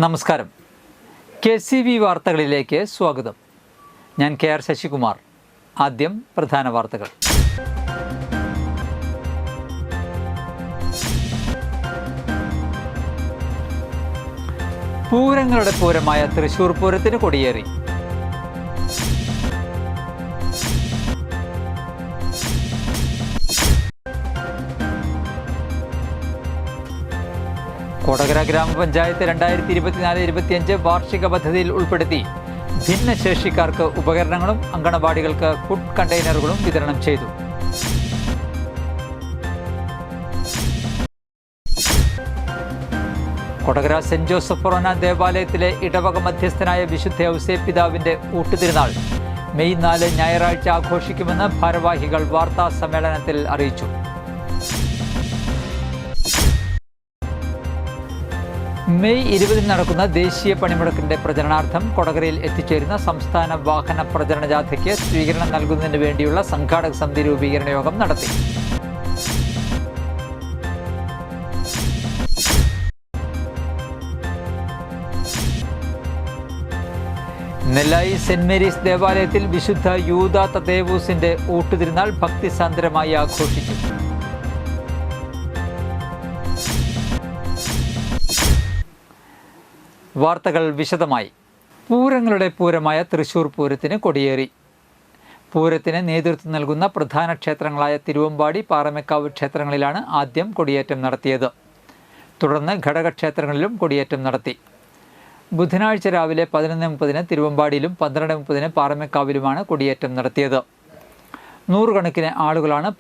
നമസ്കാരം. KCV വാർത്തകളിലേക്ക് സ്വാഗതം. ഞാൻ KR ശശികുമാർ. ആദ്യം പ്രധാന വാർത്തകൾ. പൂരങ്ങളുടെ പൂരമായ തൃശൂർ പൂരത്തിന് കൊടിയേറി. കൊടകര ഗ്രാമപഞ്ചായത്ത് 2024-25 വാർഷിക പദ്ധതിയിൽ ഉൾപ്പെടുത്തി ഭിന്നശേഷിക്കാർക്ക് ഉപകരണങ്ങളും അങ്കണവാടികൾക്ക് ഫുഡ് കണ്ടെയ്നറുകളും വിതരണം ചെയ്തു. കൊടകര സെന്റ് ജോസഫ് ഫൊറോന ദേവാലയത്തിലെ ഇടവക മധ്യസ്ഥനായ വിശുദ്ധ ഔസേപ്പ് പിതാവിന്റെ ഊട്ടുതിരുനാൾ മെയ് 4 ഞായറാഴ്ച ആഘോഷിക്കുമെന്ന് ഭാരവാഹികൾ വാർത്താ സമ്മേളനത്തിൽ അറിയിച്ചു. മെയ് 20 നടക്കുന്ന ദേശീയ പണിമുടക്കിന്റെ പ്രചരണാർത്ഥം കൊടകരയിൽ എത്തിച്ചേരുന്ന സംസ്ഥാന വാഹന പ്രചരണ ജാഥയ്ക്ക് സ്വീകരണം നൽകുന്നതിന് വേണ്ടിയുള്ള സംഘാടക സമിതി രൂപീകരണ യോഗം നടത്തി. നെല്ലായി സെന്റ് മേരീസ് ദേവാലയത്തിൽ വിശുദ്ധ യൂദാ തദേവൂസിന്റെ ഊട്ടുതിരുനാൾ ഭക്തിസാന്ദ്രമായി ആഘോഷിച്ചു. വാർത്തകൾ വിശദമായി. പൂരങ്ങളുടെ പൂരമായ തൃശൂർ പൂരത്തിന് കൊടിയേറി. പൂരത്തിന് നേതൃത്വം നൽകുന്ന പ്രധാന ക്ഷേത്രങ്ങളായ തിരുവമ്പാടി, പാറമേക്കാവ് ക്ഷേത്രങ്ങളിലാണ് ആദ്യം കൊടിയേറ്റം നടത്തിയത്. തുടർന്ന് ഘടകക്ഷേത്രങ്ങളിലും കൊടിയേറ്റം നടത്തി. ബുധനാഴ്ച രാവിലെ 11:30 തിരുവമ്പാടിയിലും 12:30 പാറമേക്കാവിലുമാണ് കൊടിയേറ്റം നടത്തിയത്. നൂറുകണക്കിന് ആളുകളാണ്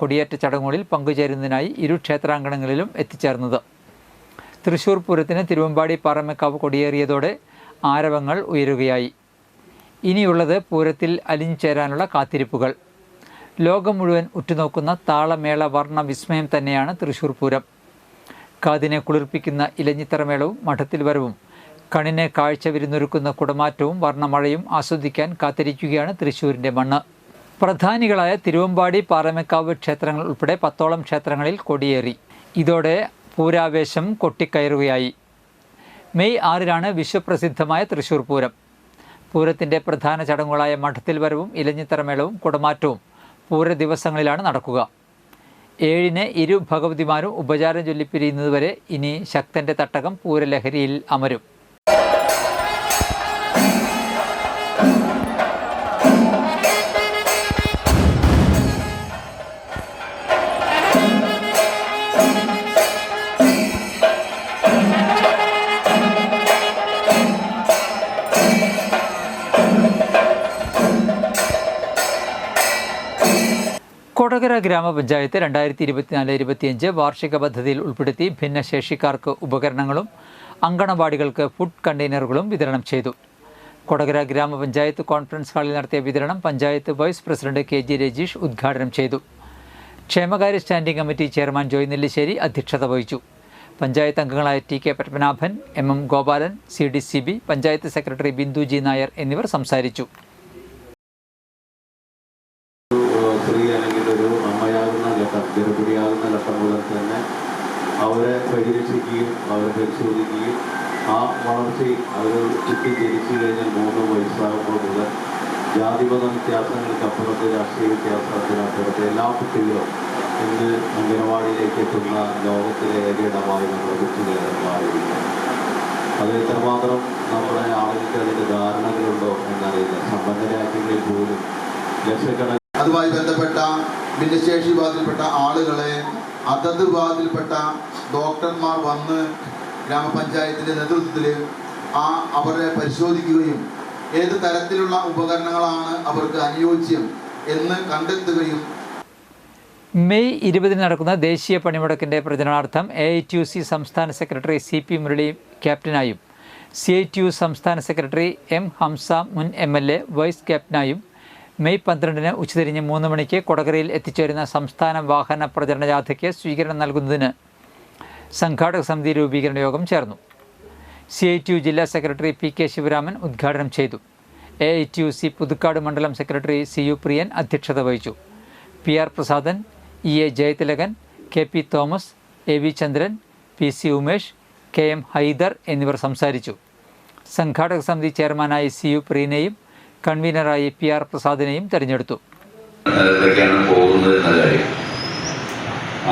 കൊടിയേറ്റ ചടങ്ങുകളിൽ പങ്കുചേരുന്നതിനായി ഇരു ക്ഷേത്രാങ്കണങ്ങളിലും എത്തിച്ചേർന്നത്. തൃശൂർ പൂരത്തിന് തിരുവമ്പാടി, പാറമേക്കാവ് കൊടിയേറിയതോടെ ആരവങ്ങൾ ഉയരുകയായി. ഇനിയുള്ളത് പൂരത്തിൽ അലിഞ്ഞുചേരാനുള്ള കാത്തിരിപ്പുകൾ. ലോകം മുഴുവൻ ഉറ്റുനോക്കുന്ന താളമേള വർണ്ണ വിസ്മയം തന്നെയാണ് തൃശൂർ പൂരം. കാതിനെ കുളിർപ്പിക്കുന്ന ഇലഞ്ഞിത്തറമേളവും മഠത്തിൽ വരവും കണ്ണിനെ കാഴ്ച വിരുന്നൊരുക്കുന്ന കുടമാറ്റവും വർണ്ണമഴയും ആസ്വദിക്കാൻ കാത്തിരിക്കുകയാണ് തൃശ്ശൂരിൻ്റെ മണ്ണ്. പ്രധാനികളായ തിരുവമ്പാടി, പാറമേക്കാവ് ക്ഷേത്രങ്ങൾ ഉൾപ്പെടെ 10ഓളം ക്ഷേത്രങ്ങളിൽ കൊടിയേറി. ഇതോടെ പൂരാവേശം കൊട്ടിക്കയറുകയായി. മെയ് 6 വിശ്വപ്രസിദ്ധമായ തൃശൂർ പൂരം. പൂരത്തിൻ്റെ പ്രധാന ചടങ്ങുകളായ മഠത്തിൽ വരവും ഇലഞ്ഞിത്തറമേളവും കുടമാറ്റവും പൂര ദിവസങ്ങളിലാണ് നടക്കുക. 7 ഇരു ഭഗവതിമാരും ഉപചാരം ചൊല്ലിപ്പിരിയുന്നതുവരെ ഇനി ശക്തൻ്റെ തട്ടകം പൂരലഹരിയിൽ അമരും. കൊടകര ഗ്രാമപഞ്ചായത്ത് 2024-25 വാർഷിക പദ്ധതിയിൽ ഉൾപ്പെടുത്തി ഭിന്നശേഷിക്കാർക്ക് ഉപകരണങ്ങളും അങ്കണവാടികൾക്ക് ഫുഡ് കണ്ടെയ്നറുകളും വിതരണം ചെയ്തു. കൊടകര ഗ്രാമപഞ്ചായത്ത് കോൺഫറൻസ് ഹാളിൽ നടത്തിയ വിതരണം panchayat vice president KG Rajeesh ഉദ്ഘാടനം ചെയ്തു. ക്ഷേമകാര്യ standing committee chairman Joy Nellissery അധ്യക്ഷത വഹിച്ചു. പഞ്ചായത്ത് അംഗങ്ങളായ TK Padmanabhan, MM Gopalan, CDCB, panchayat secretary Bindu G Nair എന്നിവർ സംസാരിച്ചു. ഗർഭിണിയാകുന്ന ഘട്ടം മുതൽ തന്നെ അവരെ പരിരക്ഷിക്കുകയും അവരെ പരിശോധിക്കുകയും ആ വളർച്ചയിൽ അവർ കുട്ടി ജനിച്ചു കഴിഞ്ഞാൽ 3 വയസ്സാകുമ്പോൾ മുതൽ ജാതിമത വ്യത്യാസങ്ങൾക്കപ്പുറത്ത്, രാഷ്ട്രീയ വ്യത്യാസത്തിനപ്പുറത്ത് എല്ലാ കുട്ടികളും ഇന്ന് അംഗനവാടിയിലേക്ക് എത്തുന്ന ലോകത്തിലെ ഏകയിടമായി നമ്മുടെ കൊച്ചുകേരളമായിരിക്കും. അത് എത്രമാത്രം നമ്മുടെ ആളുകൾക്ക് അതിൻ്റെ ധാരണകളുണ്ടോ എന്നറിയില്ല. സമ്പന്ന രാജ്യങ്ങളിൽ പോലും ലക്ഷക്കണക്കിന് അതുമായി ബന്ധപ്പെട്ട ഭിന്നശേഷി വിഭാഗത്തിൽപ്പെട്ട ആളുകളെ അതത് വിഭാഗത്തിൽപ്പെട്ട ഡോക്ടർമാർ വന്ന് ഗ്രാമപഞ്ചായത്തിൻ്റെ നേതൃത്വത്തിൽ അവരെ പരിശോധിക്കുകയും ഏത് തരത്തിലുള്ള ഉപകരണങ്ങളാണ് അവർക്ക് അനുയോജ്യം എന്ന് കണ്ടെത്തുകയും. മെയ് 20 നടക്കുന്ന ദേശീയ പണിമുടക്കിൻ്റെ പ്രചരണാർത്ഥം AITUC സംസ്ഥാന സെക്രട്ടറി CP മുരളി ക്യാപ്റ്റനായും CITU സംസ്ഥാന സെക്രട്ടറി M ഹംസ മുൻ MLA വൈസ് ക്യാപ്റ്റനായും മെയ് 12 ഉച്ചതിരിഞ്ഞ് 3 മണിക്ക് കൊടകരയിൽ എത്തിച്ചേരുന്ന സംസ്ഥാന വാഹന പ്രചരണ ജാഥയ്ക്ക് സ്വീകരണം നൽകുന്നതിന് സംഘാടക സമിതി രൂപീകരണ യോഗം ചേർന്നു. CITU ജില്ലാ സെക്രട്ടറി PK ശിവരാമൻ ഉദ്ഘാടനം ചെയ്തു. AITUC പുതുക്കാട് മണ്ഡലം സെക്രട്ടറി CU പ്രിയൻ അധ്യക്ഷത വഹിച്ചു. PR Prasadan, EA Jayathilakan, KP Thomas, AV ചന്ദ്രൻ, PC ഉമേഷ്, KM ഹൈദർ എന്നിവർ സംസാരിച്ചു. സംഘാടക സമിതി ചെയർമാനായി CU പ്രീനയും കൺവീനറായി PR പ്രസാദിനെയും തെരഞ്ഞെടുത്തു.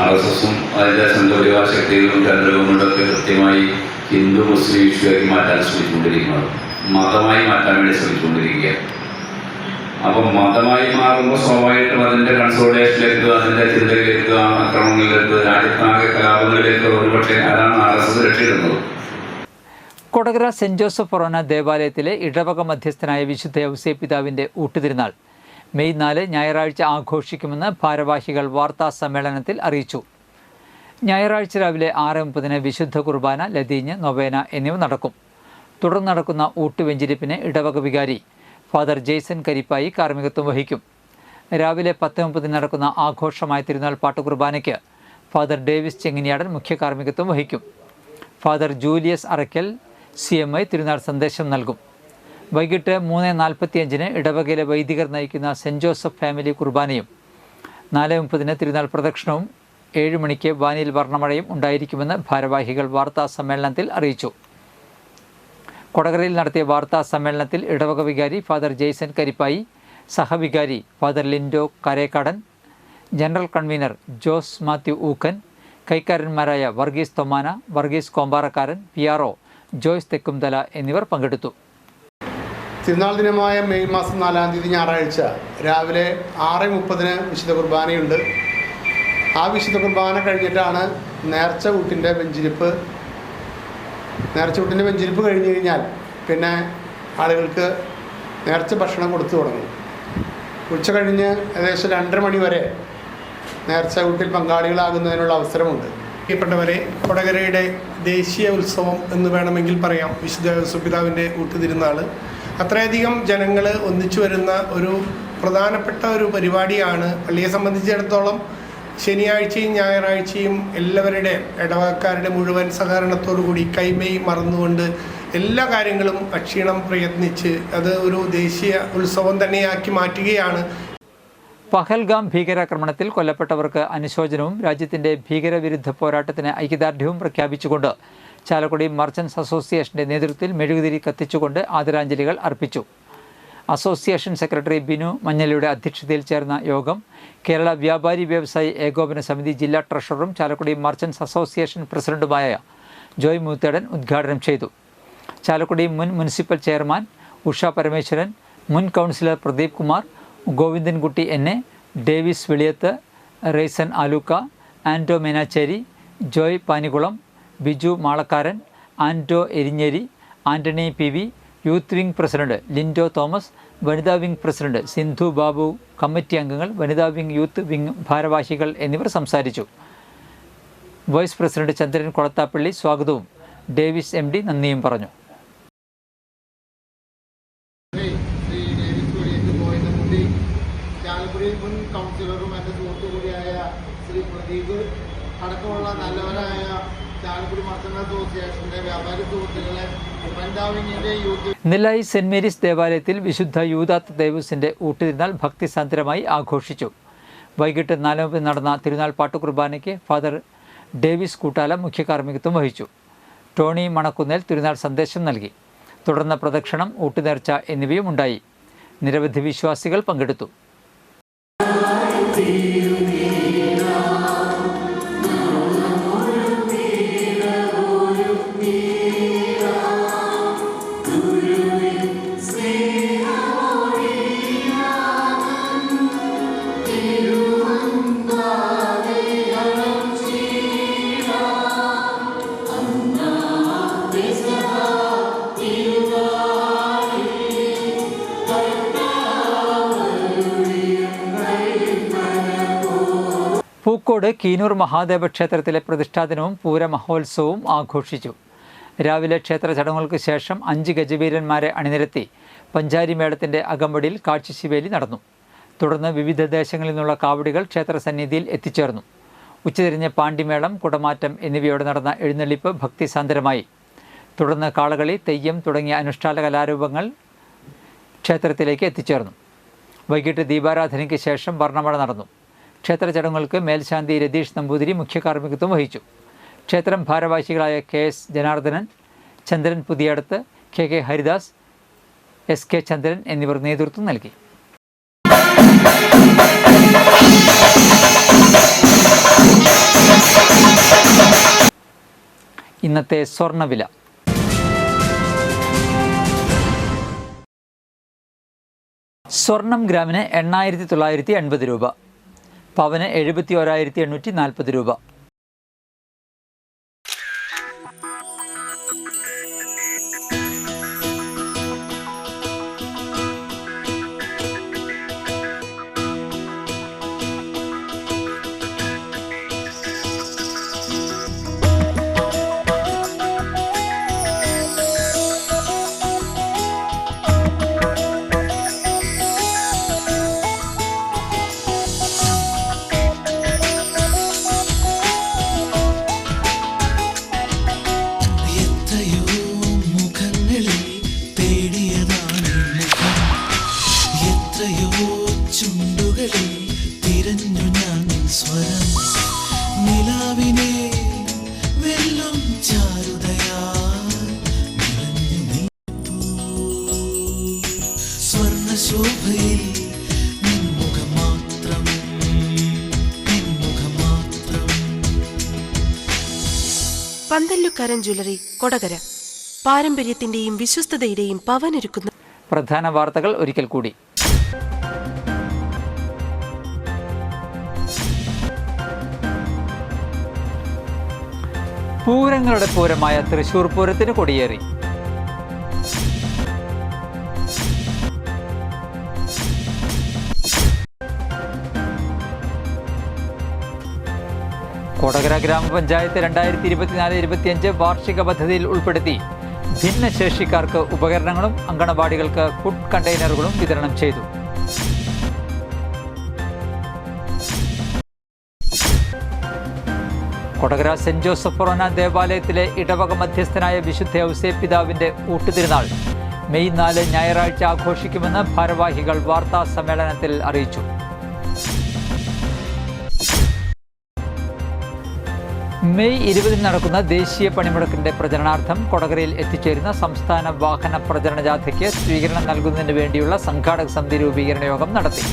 RSSും അതിൻ്റെ സംഘപരിവാർ ശക്തികളും കേന്ദ്രങ്ങളുമൊക്കെ കൃത്യമായി ഹിന്ദു മുസ്ലിം ഇഷ്യൂയാക്കി മാറ്റാൻ ശ്രമിച്ചുകൊണ്ടിരിക്കുന്നത്, മതമായി മാറ്റാൻ വേണ്ടി ശ്രമിച്ചുകൊണ്ടിരിക്കുക. അപ്പം മതമായി മാറുമ്പോൾ സ്വാഭാവികമായിട്ടും അതിൻ്റെ കൺസോളിഡേഷനിലേക്ക്, അതിൻ്റെ ചിന്തയിലേക്ക്, ആക്രമണങ്ങളിലേക്ക്, രാജ്യത്താകെ കലാപങ്ങളിലേക്ക് ഒരുപക്ഷെ അതാണ് RSS രക്ഷയിടുന്നത്. കൊടകര സെൻറ് ജോസഫ് ഫൊറോന ദേവാലയത്തിലെ ഇടവക മധ്യസ്ഥനായ വിശുദ്ധ ഔസേപ്പ് പിതാവിൻ്റെ ഊട്ടുതിരുനാൾ മെയ് 4 ഞായറാഴ്ച ആഘോഷിക്കുമെന്ന് ഭാരവാഹികൾ വാർത്താ സമ്മേളനത്തിൽ അറിയിച്ചു. ഞായറാഴ്ച രാവിലെ 6:30 വിശുദ്ധ കുർബാന, ലതീഞ്ഞ്, നൊവേന എന്നിവ നടക്കും. തുടർന്ന് നടക്കുന്ന ഊട്ടുവെഞ്ചിരിപ്പിന് ഇടവക വികാരി ഫാദർ ജെയ്സൺ കരിപ്പായി കാർമ്മികത്വം വഹിക്കും. രാവിലെ 10:30 നടക്കുന്ന ആഘോഷമായ തിരുനാൾ പാട്ടുകുർബാനയ്ക്ക് ഫാദർ ഡേവിസ് ചെങ്ങിനിയാടൻ മുഖ്യ കാർമ്മികത്വം വഹിക്കും. ഫാദർ ജൂലിയസ് അറയ്ക്കൽ CMI തിരുനാൾ സന്ദേശം നൽകും. വൈകിട്ട് 3:45 ഇടവകയിലെ വൈദികർ നയിക്കുന്ന സെൻറ് ജോസഫ് ഫാമിലി കുർബാനയും 4:30 തിരുനാൾ പ്രദക്ഷിണവും 7 മണിക്ക് വാനിൽ വർണ്ണമഴയും ഉണ്ടായിരിക്കുമെന്ന് ഭാരവാഹികൾ വാർത്താ സമ്മേളനത്തിൽ അറിയിച്ചു. കൊടകരയിൽ നടത്തിയ വാർത്താ സമ്മേളനത്തിൽ ഇടവക വികാരി ഫാദർ ജെയ്സൺ കരിപ്പായി, സഹവികാരി father Lindo Karekkadan, general convener Jose Mathew Ookkan, കൈക്കാരന്മാരായ വർഗീസ് തൊമാന, വർഗീസ് കോമ്പാറക്കാരൻ, PRO ജോയ്സ് തെക്കുംതല എന്നിവർ പങ്കെടുത്തു. തിരുനാൾ ദിനമായ മെയ് മാസം 4-ാം തീയതി ഞായറാഴ്ച രാവിലെ 6:30 വിശുദ്ധ കുർബാനയുണ്ട്. ആ വിശുദ്ധ കുർബാന കഴിഞ്ഞിട്ടാണ് നേർച്ച ഊട്ടിൻ്റെ വെഞ്ചിരിപ്പ്. നേർച്ച ഊട്ടിൻ്റെ വെഞ്ചിരിപ്പ് കഴിഞ്ഞ് കഴിഞ്ഞാൽ പിന്നെ ആളുകൾക്ക് നേർച്ച ഭക്ഷണം കൊടുത്തു തുടങ്ങും. ഉച്ച കഴിഞ്ഞ് ഏകദേശം 2:30 മണി വരെ നേർച്ച ഊട്ടിൽ പങ്കാളികളാകുന്നതിനുള്ള അവസരമുണ്ട്. പ്രിയപ്പെട്ടവരെ, കൊടകരയുടെ ദേശീയ ഉത്സവം എന്ന് വേണമെങ്കിൽ പറയാം വിശുദ്ധ ഔസേപ്പ് പിതാവിൻ്റെ ഊട്ടുതിരുനാൾ. അത്രയധികം ജനങ്ങൾ ഒന്നിച്ചു വരുന്ന ഒരു പ്രധാനപ്പെട്ട ഒരു പരിപാടിയാണ്. പള്ളിയെ സംബന്ധിച്ചിടത്തോളം ശനിയാഴ്ചയും ഞായറാഴ്ചയും എല്ലാവരുടെയും ഇടവകക്കാരുടെ മുഴുവൻ സഹകരണത്തോടു കൂടി കൈമേയ് മറന്നുകൊണ്ട് എല്ലാ കാര്യങ്ങളും അക്ഷീണം പ്രയത്നിച്ച് അത് ഒരു ദേശീയ ഉത്സവം തന്നെയാക്കി മാറ്റുകയാണ്. പഹൽഗാം ഭീകരാക്രമണത്തിൽ കൊല്ലപ്പെട്ടവർക്ക് അനുശോചനവും രാജ്യത്തിൻ്റെ ഭീകരവിരുദ്ധ പോരാട്ടത്തിന് ഐക്യദാർഢ്യവും പ്രഖ്യാപിച്ചുകൊണ്ട് ചാലക്കുടി മർച്ചൻസ് അസോസിയേഷൻ്റെ നേതൃത്വത്തിൽ മെഴുകുതിരി കത്തിച്ചുകൊണ്ട് ആദരാഞ്ജലികൾ അർപ്പിച്ചു. അസോസിയേഷൻ സെക്രട്ടറി ബിനു മഞ്ഞലിയുടെ അധ്യക്ഷതയിൽ ചേർന്ന യോഗം കേരള വ്യാപാരി വ്യവസായി ഏകോപന സമിതി ജില്ലാ ട്രഷററും ചാലക്കുടി മർച്ചൻസ് അസോസിയേഷൻ പ്രസിഡന്റുമായ ജോയ് മൂത്തേടൻ ഉദ്ഘാടനം ചെയ്തു. ചാലക്കുടി മുൻ മുനിസിപ്പൽ ചെയർമാൻ ഉഷ പരമേശ്വരൻ, മുൻ councillor Pradeep Kumar, Govindankutty NA, Davis Veliyath, Raison Aluka, Anto Menachery, Joy Panikulam, Biju Malakkaran, Anto Erinjeri, Antony PV, youth wing president Lindo Thomas, വനിതാ wing president Sindhu Babu, committee അംഗങ്ങൾ, വനിതാ വിംഗ്, യൂത്ത് വിംഗ് ഭാരവാഹികൾ എന്നിവർ സംസാരിച്ചു. വൈസ് പ്രസിഡന്റ് ചന്ദ്രൻ കൊളത്താപ്പള്ളി സ്വാഗതവും ഡേവിസ് MD നന്ദിയും പറഞ്ഞു. ചാലക്കുടി മുൻ കൗൺസിലറും എൻ്റെ സുഹൃത്തു കൂടിയായ ശ്രീ പ്രദീപ് അടക്കമുള്ള നല്ലവരായ ചാലക്കുടി മർച്ചൻ്റ് അസോസിയേഷൻ്റെ വ്യാപാരി സുഹൃത്തുക്കളെ, വനിതാവിങ്ങിൻ്റെ യൂത്ത് നെല്ലായി സെൻറ് മേരീസ് ദേവാലയത്തിൽ വിശുദ്ധ യൂദാത്ത് ദേവൂസിൻ്റെ ഊട്ടുതിരുനാൾ ഭക്തിസാന്ദ്രമായി ആഘോഷിച്ചു. വൈകിട്ട് 4:30 നടന്ന തിരുനാൾ പാട്ടുകുർബാനയ്ക്ക് ഫാദർ ഡേവിസ് കൂട്ടാല മുഖ്യ കാർമ്മികത്വം വഹിച്ചു. ടോണി മണക്കുന്നേൽ തിരുനാൾ സന്ദേശം നൽകി. തുടർന്ന് പ്രദക്ഷിണം, ഊട്ടുനേർച്ച എന്നിവയും ഉണ്ടായി. നിരവധി വിശ്വാസികൾ പങ്കെടുത്തു. പൂക്കോട് കീനൂർ മഹാദേവ ക്ഷേത്രത്തിലെ പ്രതിഷ്ഠാദിനവും പൂരമഹോത്സവവും ആഘോഷിച്ചു. രാവിലെ ക്ഷേത്ര ചടങ്ങുകൾക്ക് ശേഷം 5 ഗജവീരന്മാരെ അണിനിരത്തി പഞ്ചാരി മേളത്തിൻ്റെ അകമ്പടിയിൽ കാഴ്ചശിവേലി നടന്നു. തുടർന്ന് വിവിധ ദേശങ്ങളിൽ നിന്നുള്ള കാവടികൾ ക്ഷേത്രസന്നിധിയിൽ എത്തിച്ചേർന്നു. ഉച്ചതിരിഞ്ഞ് പാണ്ടിമേളം, കുടമാറ്റം എന്നിവയോടെ നടന്ന എഴുന്നള്ളിപ്പ് ഭക്തിസാന്ദ്രമായി. തുടർന്ന് കാളകളി, തെയ്യം തുടങ്ങിയ അനുഷ്ഠാന കലാരൂപങ്ങൾ ക്ഷേത്രത്തിലേക്ക് എത്തിച്ചേർന്നു. വൈകിട്ട് ദീപാരാധനയ്ക്ക് ശേഷം വർണ്ണമഴ നടന്നു. ക്ഷേത്ര ചടങ്ങുകൾക്ക് മേൽശാന്തി രതീഷ് നമ്പൂതിരി മുഖ്യ കാർമ്മികത്വം വഹിച്ചു. ക്ഷേത്രം ഭാരവാഹികളായ KS ജനാർദ്ദനൻ, ചന്ദ്രൻ പുതിയടത്ത്, KK ഹരിദാസ്, SK ചന്ദ്രൻ എന്നിവർ നേതൃത്വം നൽകി. ഇന്നത്തെ സ്വർണ്ണവില. സ്വർണം ഗ്രാമിന് 8,980 രൂപ, പവന് 71,840 രൂപ. പന്തല്ലുക്കാരൻ ജ്വല്ലറി, കൊടകര. പാരമ്പര്യത്തിന്റെയും വിശ്വസ്തതയുടെയും പവനൊരുക്കുന്ന പ്രധാന വാർത്തകൾ ഒരിക്കൽ കൂടി. പൂരങ്ങളുടെ പൂരമായ തൃശൂർ പൂരത്തിന് കൊടിയേറി. കൊടകര ഗ്രാമപഞ്ചായത്ത് 2024-25 വാർഷിക പദ്ധതിയിൽ ഉൾപ്പെടുത്തി ഭിന്നശേഷിക്കാർക്ക് ഉപകരണങ്ങളും അങ്കണവാടികൾക്ക് ഫുഡ് കണ്ടെയ്നറുകളും വിതരണം ചെയ്തു. കൊടകര സെന്റ് ജോസഫ് ഫൊറോന ദേവാലയത്തിലെ ഇടവക മധ്യസ്ഥനായ വിശുദ്ധ ഔസേപ്പ് പിതാവിന്റെ ഊട്ടുതിരുനാൾ മെയ് 4 ഞായറാഴ്ച ആഘോഷിക്കുമെന്ന് ഭാരവാഹികൾ വാർത്താ സമ്മേളനത്തിൽ അറിയിച്ചു. മെയ് 20 നടക്കുന്ന ദേശീയ പണിമുടക്കിന്റെ പ്രചരണാർത്ഥം കൊടകരയിൽ എത്തിച്ചേരുന്ന സംസ്ഥാന വാഹന പ്രചരണ ജാഥയ്ക്ക് സ്വീകരണം നൽകുന്നതിന് വേണ്ടിയുള്ള സംഘാടക സമിതി രൂപീകരണ യോഗം നടത്തി.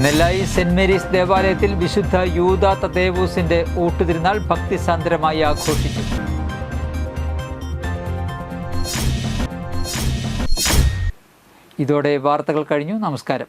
നെല്ലായി സെന്റ് മേരീസ് ദേവാലയത്തിൽ വിശുദ്ധ യൂദ തദേവൂസിന്റെ ഊട്ടുതിരുനാൾ ഭക്തിസാന്ദ്രമായി ആഘോഷിച്ചു. ഇതോടെ വാർത്തകൾ കഴിഞ്ഞു. നമസ്കാരം.